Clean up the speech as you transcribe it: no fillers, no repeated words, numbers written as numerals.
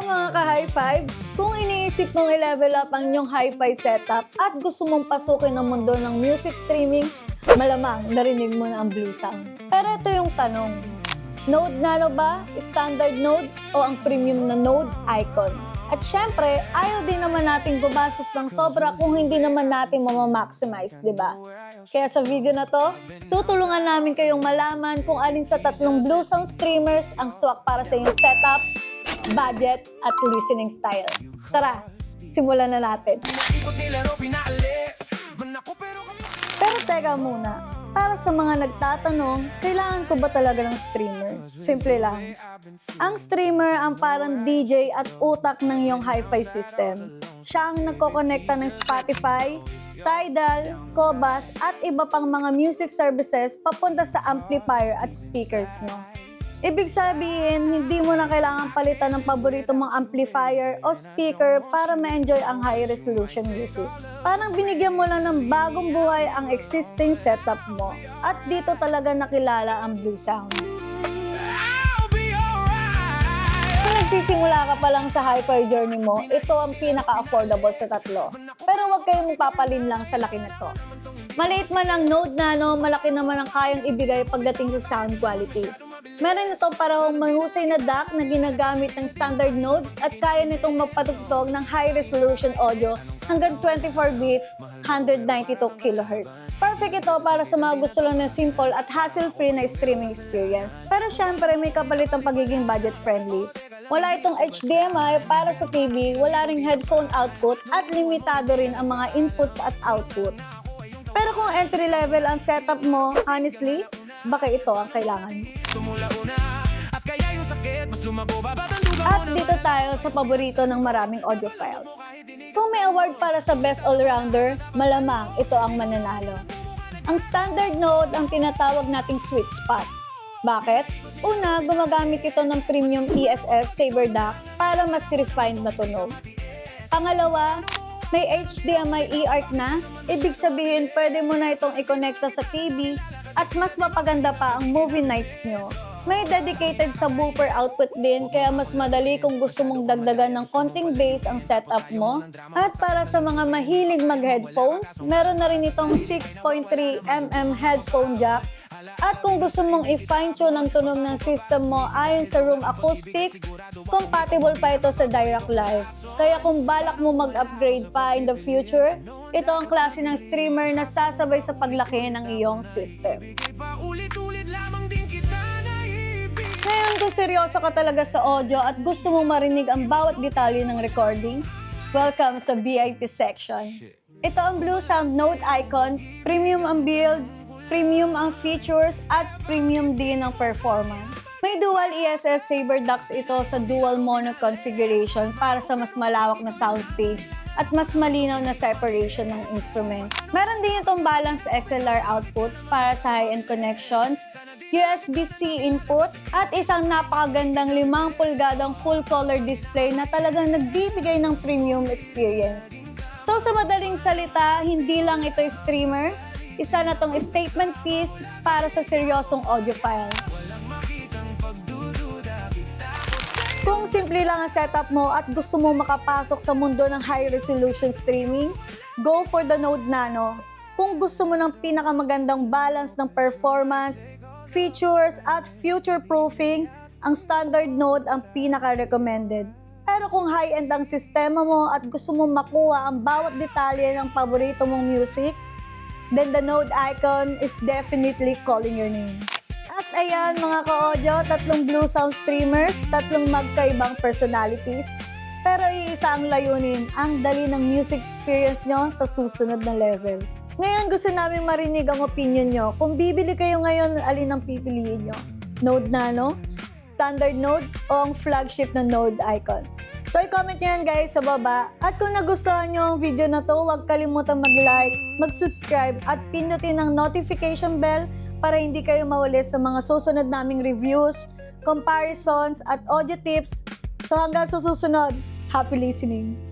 mga ka-HiFiVE! Kung iniisip mong i-level up ang inyong hi-fi setup at gusto mong pasukin ang mundo ng music streaming, malamang narinig mo na ang Bluesound. Pero ito yung tanong, Node Nano ba, standard Node o ang premium na Node Icon? At syempre, ayaw din naman natin gumastos ng sobra kung hindi naman natin mamamaximize, di ba? Kaya sa video na to, tutulungan namin kayong malaman kung alin sa tatlong Bluesound streamers ang swak para sa inyong setup, budget, at listening style. Tara, simulan na natin. Pero teka muna, para sa mga nagtatanong, kailangan ko ba talaga ng streamer? Simple lang. Ang streamer ang parang DJ at utak ng iyong hi-fi system. Siya ang nagkokonekta ng Spotify, Tidal, Cobas at iba pang mga music services papunta sa amplifier at speakers mo. Ibig sabihin, hindi mo na kailangan palitan ng paborito mong amplifier o speaker para ma-enjoy ang high-resolution music. Parang binigyan mo lang ng bagong buhay ang existing setup mo. At dito talaga nakilala ang Bluesound. Kung nagsisimula ka pa lang sa hi-fi journey mo, ito ang pinaka-affordable sa tatlo. Pero huwag kayong magpapalin lang sa laki nito. Maliit man ang Node Nano, malaki naman ang kayang ibigay pagdating sa sound quality. Meron itong parang mahusay na DAC na ginagamit ng standard Node at kaya nitong magpatugtog ng high-resolution audio hanggang 24-bit, 192 kHz. Perfect ito para sa mga gusto lang ng simple at hassle-free na streaming experience. Pero syempre, may kapalit ang pagiging budget-friendly. Wala itong HDMI para sa TV, wala ring headphone output at limitado rin ang mga inputs at outputs. Pero kung entry-level ang setup mo, honestly, baka ito ang kailangan mo. At dito tayo sa paborito ng maraming audiophiles. Kung may award para sa Best All-Rounder, malamang ito ang mananalo. Ang standard Node ang tinatawag nating sweet spot. Bakit? Una, gumagamit ito ng premium ESS Sabre DAC para mas refined na tunog. Pangalawa, may HDMI eARC na, ibig sabihin pwede mo na itong i-connecta sa TV at mas mapaganda pa ang movie nights nyo. May dedicated subwoofer output din kaya mas madali kung gusto mong dagdagan ng konting bass ang setup mo. At para sa mga mahilig mag-headphones, meron na rin itong 6.3mm headphone jack. At kung gusto mong i-fine-tune ang tunog ng system mo ayon sa room acoustics, compatible pa ito sa Direct Live. Kaya kung balak mo mag-upgrade pa in the future, ito ang klase ng streamer na sasabay sa paglaki ng iyong system. Ngayon kung seryoso ka talaga sa audio at gusto mong marinig ang bawat detalye ng recording, welcome sa VIP section. Ito ang Bluesound Node Icon, premium ang build, premium ang features at premium din ang performance. May dual ESS Sabre DACs ito sa dual mono configuration para sa mas malawak na soundstage at mas malinaw na separation ng instruments. Meron din itong balanced XLR Outputs para sa high-end connections, USB-C input at isang napakagandang 5 pulgadang full-color display na talagang nagbibigay ng premium experience. So sa madaling salita, hindi lang ito streamer, isa na tong statement piece para sa seryosong audiophile. Kung simple lang ang setup mo at gusto mo makapasok sa mundo ng high-resolution streaming, go for the Node Nano. Kung gusto mo ng pinakamagandang balance ng performance, features at future-proofing, ang standard Node ang pinaka-recommended. Pero kung high-end ang sistema mo at gusto mo makuha ang bawat detalye ng paborito mong music, then the Node Icon is definitely calling your name. At ayan mga ka-audio, tatlong Bluesound streamers, tatlong magkaibang personalities. Pero iisa ang layunin, ang dali ng music experience nyo sa susunod na level. Ngayon gusto namin marinig ang opinion nyo. Kung bibili kayo ngayon, alin ang pipiliin nyo? Node Nano, Standard Node, o ang flagship na Node Icon? So i-comment nyo yan guys sa baba. At kung nagustuhan nyo ang video na to, huwag kalimutang mag-like, mag-subscribe at pindutin ang notification bell para hindi kayo mawali sa mga susunod naming reviews, comparisons at audio tips. So hanggang sa susunod, happy listening!